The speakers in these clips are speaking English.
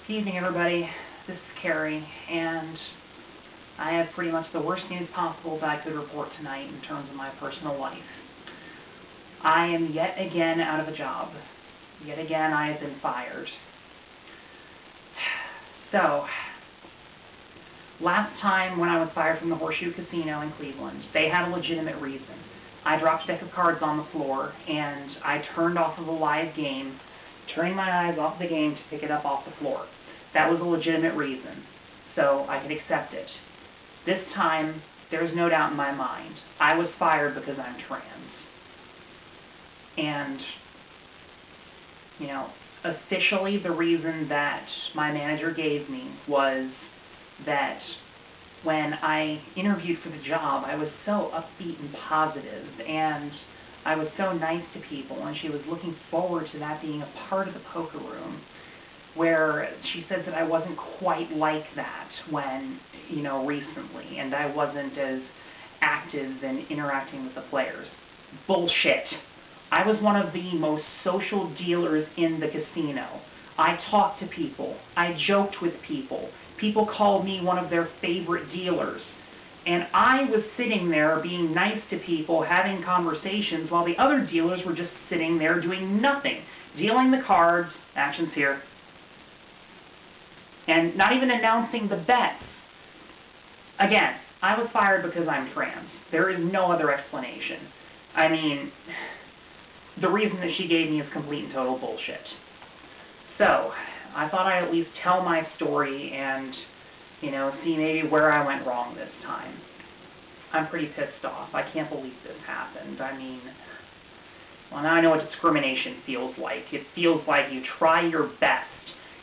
Good evening, everybody. This is Carrie, and I have pretty much the worst news possible that I could report tonight in terms of my personal life. I am yet again out of a job. Yet again, I have been fired. So, last time when I was fired from the Horseshoe Casino in Cleveland, they had a legitimate reason. I dropped a deck of cards on the floor, and I turned off of the live game, turning my eyes off the game to pick it up off the floor. That was a legitimate reason, so I could accept it. This time, there's no doubt in my mind, I was fired because I'm trans. And, you know, officially the reason that my manager gave me was that when I interviewed for the job, I was so upbeat and positive, and I was so nice to people, and she was looking forward to that being a part of the poker room, where she said that I wasn't quite like that when, recently, and I wasn't as active in interacting with the players. Bullshit. I was one of the most social dealers in the casino. I talked to people. I joked with people. People called me one of their favorite dealers. And I was sitting there being nice to people, having conversations, while the other dealers were just sitting there doing nothing. Dealing the cards, actions here, and not even announcing the bets. Again, I was fired because I'm trans. There is no other explanation. I mean, the reason that she gave me is complete and total bullshit. So, I thought I'd at least tell my story and, see maybe where I went wrong this time. I'm pretty pissed off. I can't believe this happened. I mean, well, now I know what discrimination feels like. It feels like you try your best,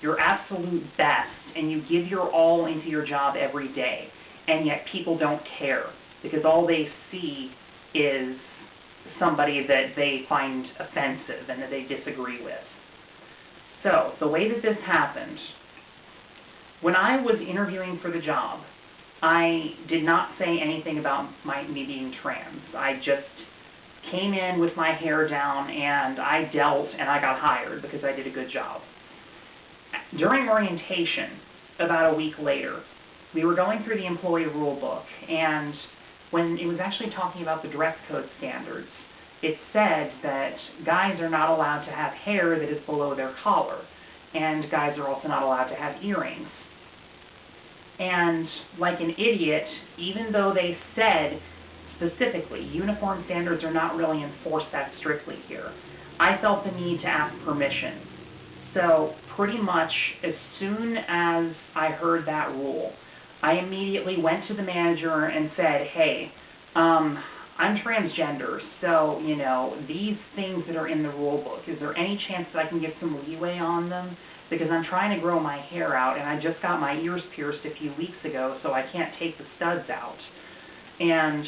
your absolute best, and you give your all into your job every day, and yet people don't care, because all they see is somebody that they find offensive and that they disagree with. So, the way that this happened, when I was interviewing for the job, I did not say anything about me being trans. I just came in with my hair down, and I dealt, and I got hired because I did a good job. During orientation, about a week later, we were going through the employee rule book, and when it was actually talking about the dress code standards, it said that guys are not allowed to have hair that is below their collar, and guys are also not allowed to have earrings. And like an idiot, even though they said specifically uniform standards are not really enforced that strictly here, I felt the need to ask permission. So pretty much as soon as I heard that rule, I immediately went to the manager and said, hey, I'm transgender, so, these things that are in the rule book, is there any chance that I can get some leeway on them? Because I'm trying to grow my hair out, and I just got my ears pierced a few weeks ago, so I can't take the studs out. And,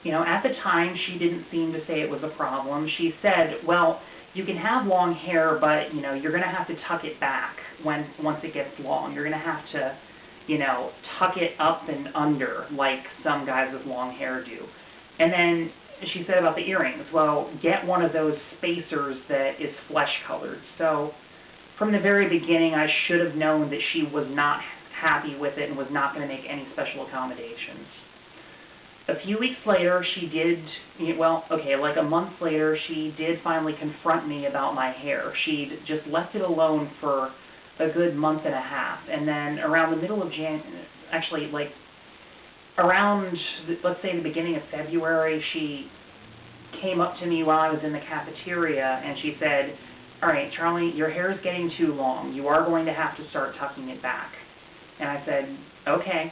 at the time, she didn't seem to say it was a problem. She said, well, you can have long hair, but, you're going to have to tuck it back once it gets long. You're going to have to, tuck it up and under like some guys with long hair do. And then she said about the earrings, well, get one of those spacers that is flesh-colored. So from the very beginning, I should have known that she was not happy with it and was not going to make any special accommodations. A few weeks later, she did, like a month later, she did finally confront me about my hair. She'd just left it alone for a good month and a half, and then around the middle of around, let's say, the beginning of February, she came up to me while I was in the cafeteria, and she said, all right, Charlie, your hair is getting too long. You are going to have to start tucking it back. And I said, okay.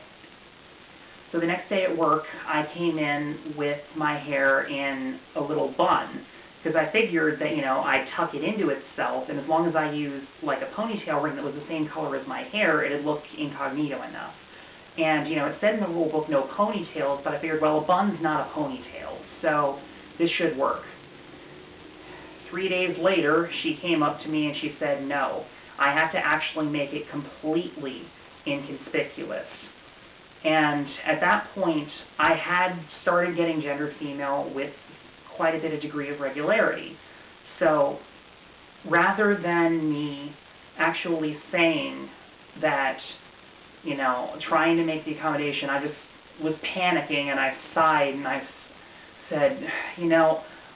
So the next day at work, I came in with my hair in a little bun, because I figured that, I'd tuck it into itself, and as long as I used, like, a ponytail ring that was the same color as my hair, it'd look incognito enough. And, it said in the rule book no ponytails, but I figured, well, a bun's not a ponytail, so this should work. 3 days later, she came up to me and she said, no, I have to actually make it completely inconspicuous. And at that point, I had started getting gendered female with quite a bit of degree of regularity. So rather than me actually saying that, trying to make the accommodation, I just was panicking, and I sighed, and I said,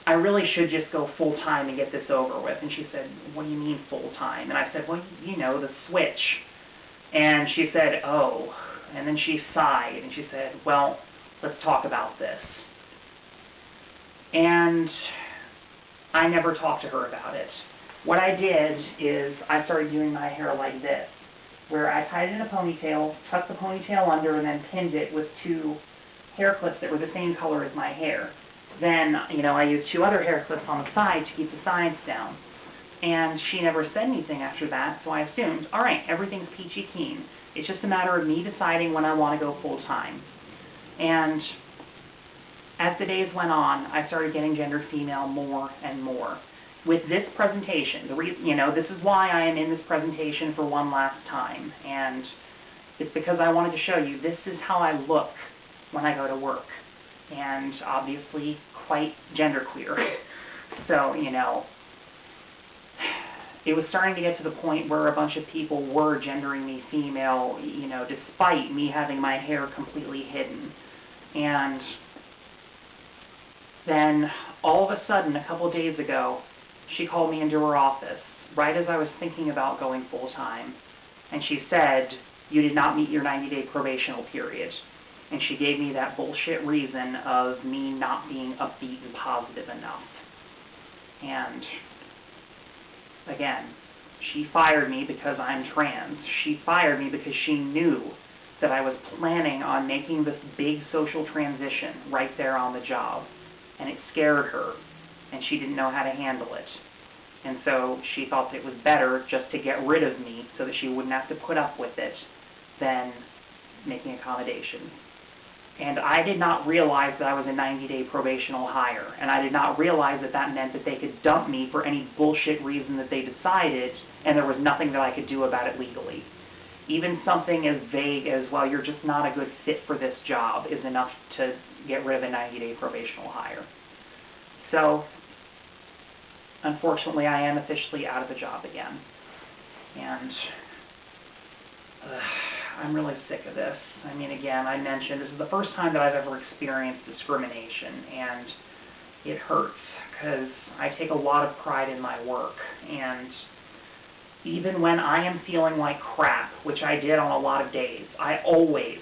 I really should just go full-time and get this over with. And she said, what do you mean full-time? And I said, well, the switch. And she said, oh. And then she sighed, and she said, well, let's talk about this. And I never talked to her about it. What I did is I started doing my hair like this, where I tied it in a ponytail, tucked the ponytail under, and then pinned it with 2 hair clips that were the same color as my hair. Then, I used 2 other hair clips on the side to keep the sides down. And she never said anything after that, so I assumed, all right, everything's peachy keen. It's just a matter of me deciding when I want to go full-time. And as the days went on, I started getting gender female more and more. With this presentation, this is why I am in this presentation for one last time, and it's because I wanted to show you this is how I look when I go to work, and obviously quite genderqueer. So, it was starting to get to the point where a bunch of people were gendering me female, despite me having my hair completely hidden. And then, all of a sudden, a couple days ago, she called me into her office, right as I was thinking about going full-time, and she said, you did not meet your 90-day probational period. And she gave me that bullshit reason of me not being upbeat and positive enough. And again, she fired me because I'm trans. She fired me because she knew that I was planning on making this big social transition right there on the job. And it scared her, and she didn't know how to handle it. And so she thought it was better just to get rid of me so that she wouldn't have to put up with it than making accommodations. And I did not realize that I was a 90-day probational hire, and I did not realize that that meant that they could dump me for any bullshit reason that they decided, and there was nothing that I could do about it legally. Even something as vague as, well, you're just not a good fit for this job is enough to get rid of a 90-day probational hire. So, unfortunately, I am officially out of the job again. And I'm really sick of this. I mean, again, I mentioned this is the first time that I've ever experienced discrimination, and it hurts because I take a lot of pride in my work. And even when I am feeling like crap, which I did on a lot of days, I always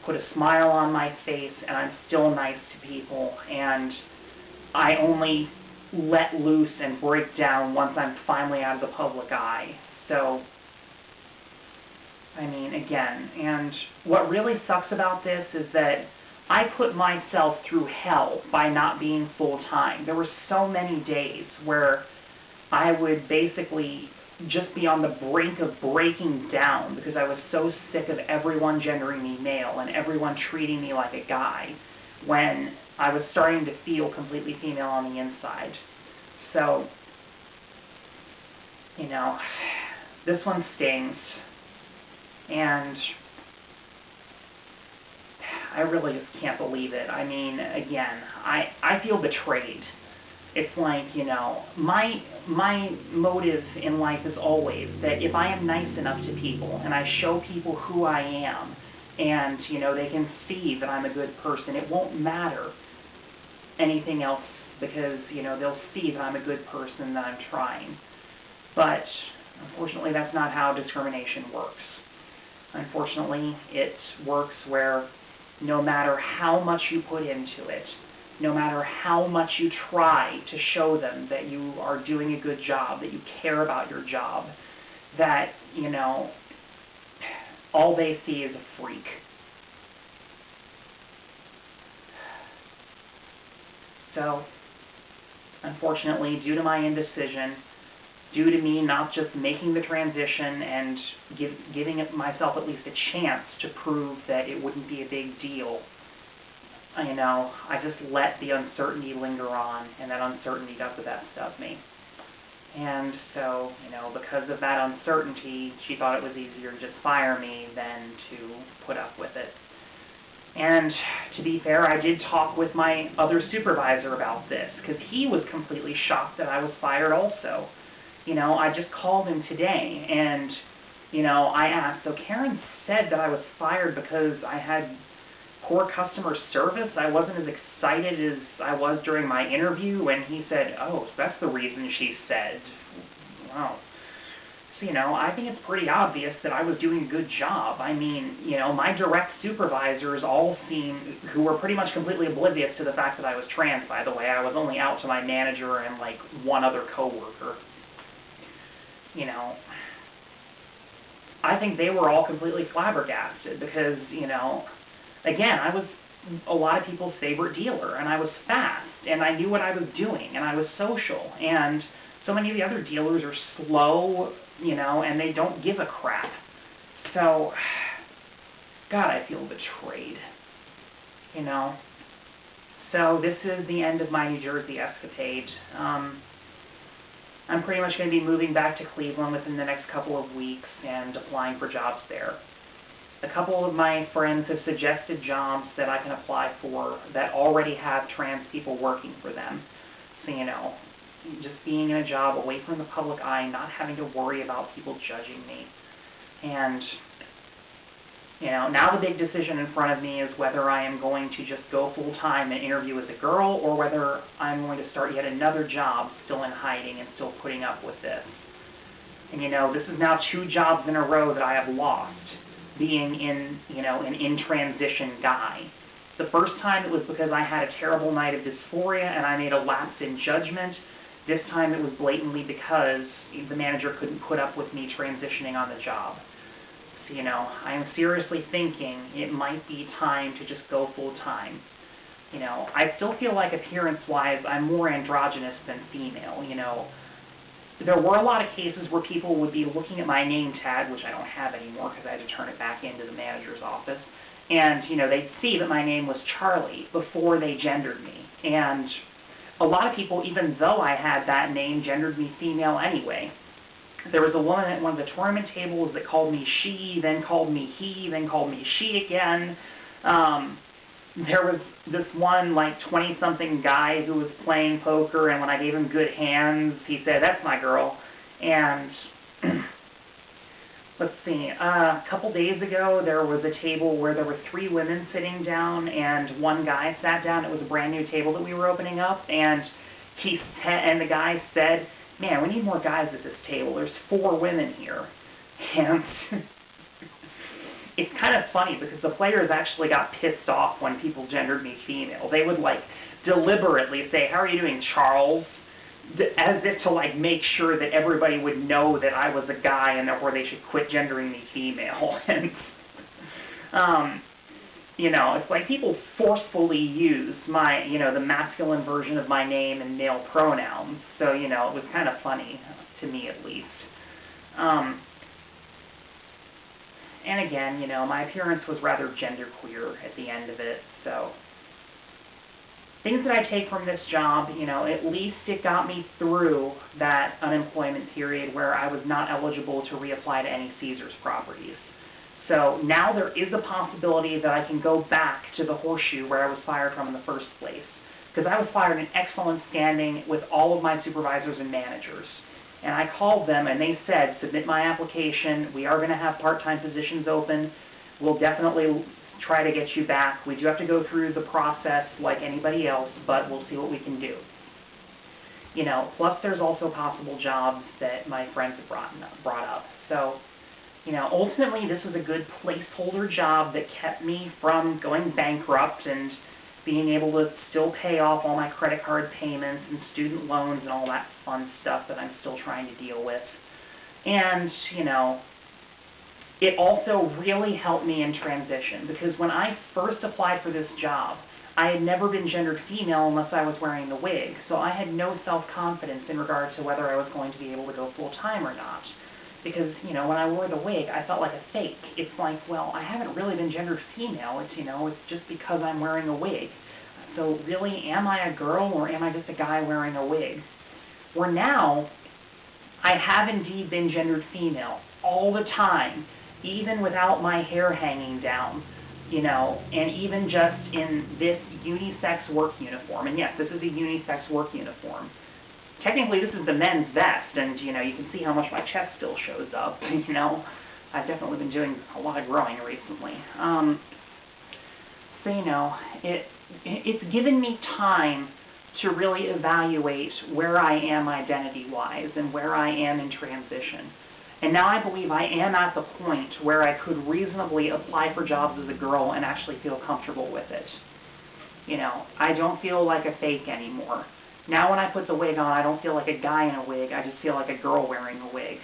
put a smile on my face, and I'm still nice to people, and I only let loose and break down once I'm finally out of the public eye. So, I mean, again, and what really sucks about this is that I put myself through hell by not being full-time. There were so many days where I would basically just be on the brink of breaking down because I was so sick of everyone gendering me male and everyone treating me like a guy when I was starting to feel completely female on the inside. So, this one stings. And I really just can't believe it. I mean, again, I feel betrayed. It's like, my motive in life is always that if I am nice enough to people and I show people who I am and, they can see that I'm a good person, it won't matter anything else because, they'll see that I'm a good person, that I'm trying. But unfortunately, that's not how discrimination works. Unfortunately, it works where no matter how much you put into it, no matter how much you try to show them that you are doing a good job, that you care about your job, that, all they see is a freak. So, unfortunately, due to my indecision, due to me not just making the transition and giving myself at least a chance to prove that it wouldn't be a big deal, I just let the uncertainty linger on, and that uncertainty got the best of me. And so, because of that uncertainty, she thought it was easier to just fire me than to put up with it. And to be fair, I did talk with my other supervisor about this, because he was completely shocked that I was fired also. I just called him today, and, I asked, so Karen said that I was fired because I had poor customer service. I wasn't as excited as I was during my interview, and he said, oh, so that's the reason she said. Wow. So, I think it's pretty obvious that I was doing a good job. I mean, my direct supervisors all who were pretty much completely oblivious to the fact that I was trans, by the way. I was only out to my manager and, like, one other coworker. I think they were all completely flabbergasted because, again, I was a lot of people's favorite dealer, and I was fast, and I knew what I was doing, and I was social, and so many of the other dealers are slow, and they don't give a crap. So, God, I feel betrayed, So this is the end of my New Jersey escapade. I'm pretty much going to be moving back to Cleveland within the next couple of weeks and applying for jobs there. A couple of my friends have suggested jobs that I can apply for that already have trans people working for them. So, just being in a job away from the public eye, not having to worry about people judging me. And, now the big decision in front of me is whether I am going to just go full-time and interview as a girl, or whether I'm going to start yet another job still in hiding and still putting up with this. And, this is now 2 jobs in a row that I have lost, being an in-transition guy. The first time it was because I had a terrible night of dysphoria and I made a lapse in judgment. This time it was blatantly because the manager couldn't put up with me transitioning on the job. So, I am seriously thinking it might be time to just go full-time. I still feel like appearance-wise I'm more androgynous than female, There were a lot of cases where people would be looking at my name tag, which I don't have anymore because I had to turn it back into the manager's office, and, they'd see that my name was Charlie before they gendered me. And a lot of people, even though I had that name, gendered me female anyway. There was a woman at one of the tournament tables that called me she, then called me he, then called me she again. There was this one, 20-something guy who was playing poker, and when I gave him good hands, he said, that's my girl. And let's see, a couple days ago, there was a table where there were 3 women sitting down, and one guy sat down. It was a brand new table that we were opening up, and the guy said, man, we need more guys at this table. There's 4 women here. And it's kind of funny because the players actually got pissed off when people gendered me female. They would, deliberately say, how are you doing, Charles? As if to, make sure that everybody would know that I was a guy and therefore they should quit gendering me female. And, it's like people forcefully use my, the masculine version of my name and male pronouns. So, it was kind of funny, to me at least. And again, my appearance was rather genderqueer at the end of it, so things that I take from this job, at least it got me through that unemployment period where I was not eligible to reapply to any Caesars properties. So now there is a possibility that I can go back to the horseshoe where I was fired from in the first place, because I was fired in excellent standing with all of my supervisors and managers. And I called them, and they said, submit my application. We are going to have part-time positions open. We'll definitely try to get you back. We do have to go through the process like anybody else, but we'll see what we can do. Plus there's also possible jobs that my friends have brought up. So, ultimately this was a good placeholder job that kept me from going bankrupt and being able to still pay off all my credit card payments and student loans and all that fun stuff that I'm still trying to deal with. And, it also really helped me in transition, because when I first applied for this job, I had never been gendered female unless I was wearing the wig, so I had no self-confidence in regard to whether I was going to be able to go full-time or not. Because, when I wore the wig, I felt like a fake. It's like, well, I haven't really been gendered female. It's, it's just because I'm wearing a wig. So really, am I a girl or am I just a guy wearing a wig? Where now, I have indeed been gendered female all the time, even without my hair hanging down, and even just in this unisex work uniform. And yes, this is a unisex work uniform. technically this is the men's vest, and, you know, you can see how much my chest still shows up, you know. I've definitely been doing a lot of growing recently. So, you know, it's given me time to really evaluate where I am identity-wise and where I am in transition. And now I believe I am at the point where I could reasonably apply for jobs as a girl and actually feel comfortable with it. You know, I don't feel like a fake anymore. Now when I put the wig on, I don't feel like a guy in a wig. I just feel like a girl wearing a wig.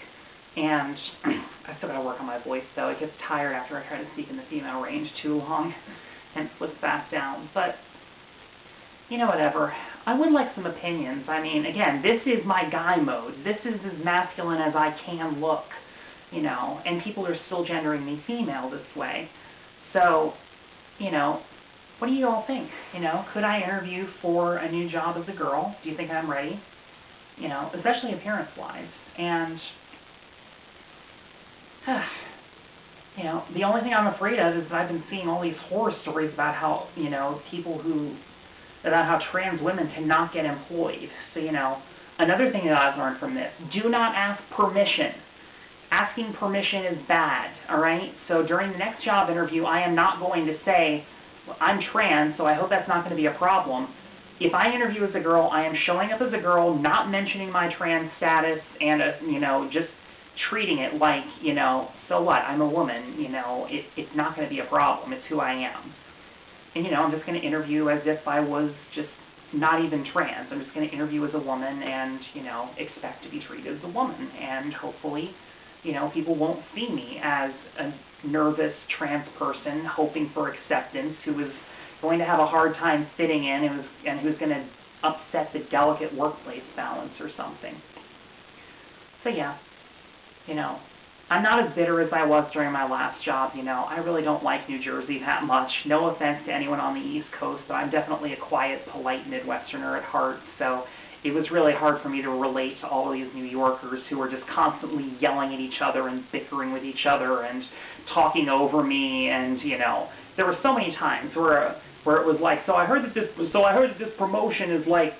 And I still got to work on my voice, though. It gets tired after I try to speak in the female range too long and flips back down. But, you know, whatever. I would like some opinions. I mean, again, this is my guy mode. This is as masculine as I can look, you know, and people are still gendering me female this way. So, you know, what do you all think? You know, could I interview for a new job as a girl? Do you think I'm ready? You know, especially appearance-wise. And, you know, the only thing I'm afraid of is that I've been seeing all these horror stories about how, you know, about how trans women cannot get employed. So, you know, another thing that I've learned from this, do not ask permission. Asking permission is bad, all right? So during the next job interview, I am not going to say, well, I'm trans, so I hope that's not going to be a problem. If I interview as a girl, I am showing up as a girl, not mentioning my trans status, and, you know, just treating it like, you know, so what, I'm a woman, you know, it's not going to be a problem, it's who I am. And, you know, I'm just going to interview as if I was just not even trans. I'm just going to interview as a woman and, you know, expect to be treated as a woman. And hopefully, you know, people won't see me as a nervous trans person hoping for acceptance who is going to have a hard time fitting in and who's going to upset the delicate workplace balance or something. So, yeah. You know, I'm not as bitter as I was during my last job, you know. I really don't like New Jersey that much. No offense to anyone on the East Coast, but I'm definitely a quiet, polite Midwesterner at heart, so it was really hard for me to relate to all of these New Yorkers who were just constantly yelling at each other and bickering with each other and talking over me, and, you know, there were so many times where it was like, so I heard that this promotion is like,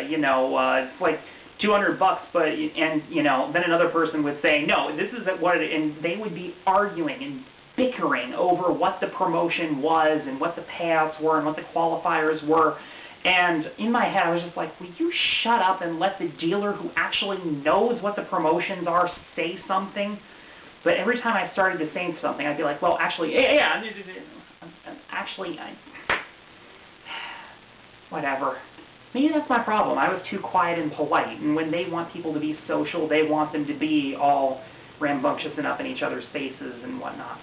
you know, it's like $200, but, and, you know, then another person would say, no, this isn't what it, and they would be arguing and bickering over what the promotion was and what the payouts were and what the qualifiers were. And in my head, I was just like, will you shut up and let the dealer who actually knows what the promotions are say something? But every time I started to say something, I'd be like, well, actually, whatever. Maybe that's my problem. I was too quiet and polite, and when they want people to be social, they want them to be all rambunctious and up in each other's faces and whatnot.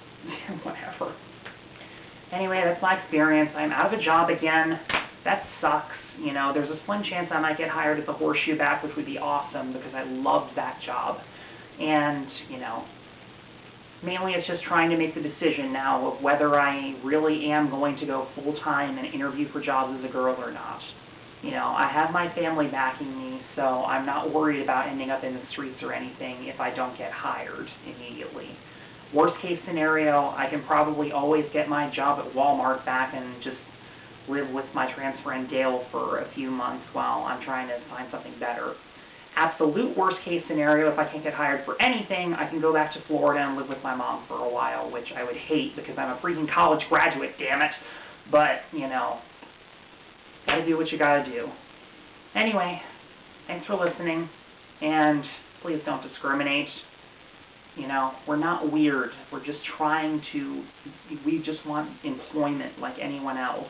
Whatever. Anyway, that's my experience. I'm out of a job again. That sucks. You know, there's a slim chance I might get hired at the Horseshoe Back, which would be awesome because I loved that job. And, you know, mainly it's just trying to make the decision now of whether I really am going to go full-time and interview for jobs as a girl or not. You know, I have my family backing me, so I'm not worried about ending up in the streets or anything if I don't get hired immediately. Worst case scenario, I can probably always get my job at Walmart back and just live with my trans friend Gail for a few months while I'm trying to find something better. Absolute worst case scenario, if I can't get hired for anything, I can go back to Florida and live with my mom for a while, which I would hate because I'm a freaking college graduate, damn it. But, you know, gotta do what you gotta do. Anyway, thanks for listening, and please don't discriminate. You know, we're not weird. We're just trying to, we just want employment like anyone else,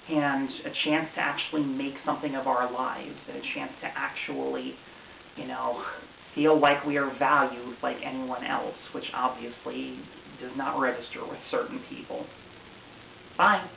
and a chance to actually make something of our lives, and a chance to actually, you know, feel like we are valued like anyone else, which obviously does not register with certain people. Bye.